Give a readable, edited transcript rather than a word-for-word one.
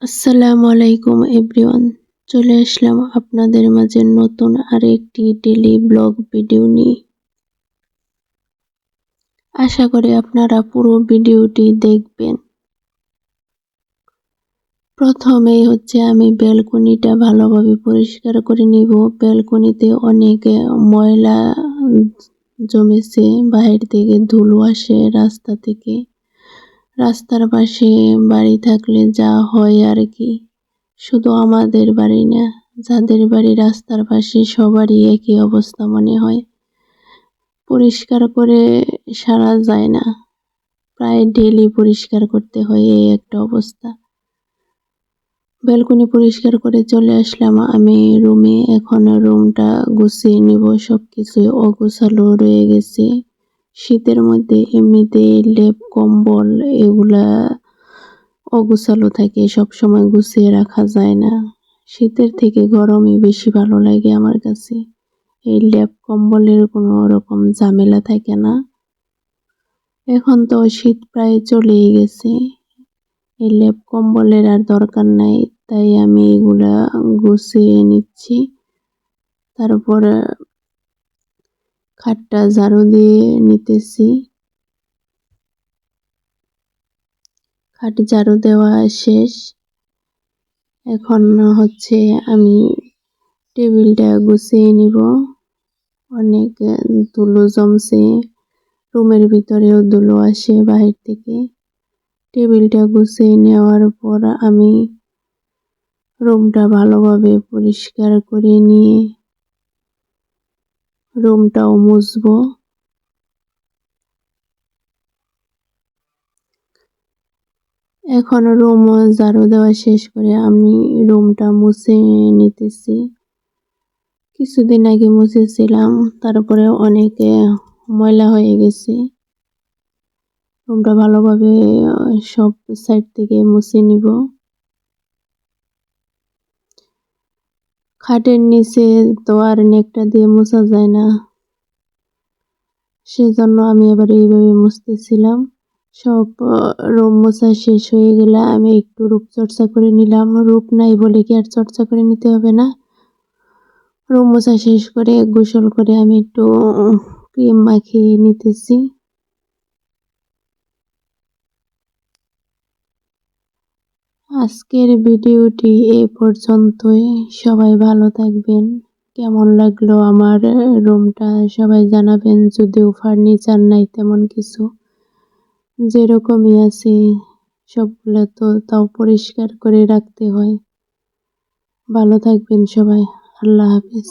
আসসালামু আলাইকুম এভরিওয়ান। চলে আসলাম আপনাদের মাঝে নতুন আরেকটি ডেইলি ব্লগ ভিডিও নিয়ে। আশা করি আপনারা পুরো ভিডিওটি দেখবেন। প্রথমেই আমি ব্যালকনিটা ভালোভাবে পরিষ্কার করে নিব। ব্যালকনিতে অনেক ময়লা জমেছে, বাহির থেকে ধুলো আসে রাস্তা থেকে। রাস্তার পাশে বাড়ি থাকলে যা হয় আর কি, শুধু আমাদের বাড়ি না, যাদের বাড়ি রাস্তার পাশে সবারই একই অবস্থা মনে হয়। পরিষ্কার করে সারা যায় না, প্রায় ডেইলি পরিষ্কার করতে হয়, এই একটা অবস্থা। ব্যালকনি পরিষ্কার করে চলে আসলাম আমি রুমে। এখন রুমটা গুছিয়ে নিব। সবকিছু অগোছালো রয়ে গেছে। শীতের মধ্যে এমনিতেই লেপ কম্বল এগুলা অগোছালো থাকে, সব সময় গুছিয়ে রাখা যায় না। শীতের থেকে গরমই বেশি ভালো লাগে আমার কাছে। এই লেপ কম্বলের কোনো রকম ঝামেলা থাকে না। এখন তো শীত প্রায় চলেই গেছে, এই লেপ কম্বলের আর দরকার নাই, তাই আমি এগুলা গুছিয়ে নিচ্ছি। তারপরে খাটটা ঝাড়ু দিয়ে নিতেছি। খাট ঝাড়ু দেওয়া শেষ। এখন আমি টেবিলটা গুছিয়ে নিব। অনেক ধুলো জমছে, রুমের ভিতরেও ধুলো আসে বাহির থেকে। টেবিলটা গুছিয়ে নেওয়ার পর আমি রুমটা ভালোভাবে পরিষ্কার করে নিয়ে রুমটাও মুছবো। এখন রুম ঝাড়ু দেওয়া শেষ করে আমি রুমটা মুছে নিতেছি। কিছুদিন আগে মুছেছিলাম, তারপরে অনেক ময়লা হয়ে গেছে। রুমটা ভালোভাবে সব সাইড থেকে মুছে নিব। খাটের নিচে তো আর নেকটা দিয়ে মোছা যায় না, সেজন্য আমি এবার এইভাবে মুছতেছিলাম। সব রুম মোছা শেষ হয়ে গেলে আমি একটু রূপচর্চা করে নিলাম। রূপ নাই বলে কি আর চর্চা করে নিতে হবে না। রুম মোছা শেষ করে গোসল করে আমি একটু ক্রিম মাখিয়ে নিতেছি। আজকের ভিডিওটি এ পর্যন্তই। সবাই ভালো থাকবেন। কেমন লাগলো আমার রুমটা সবাই জানাবেন। যদিও ফার্নিচার নাই তেমন কিছু, যেরকমই আছে সবগুলো তো তাও পরিষ্কার করে রাখতে হয়। ভালো থাকবেন সবাই। আল্লাহ হাফেজ।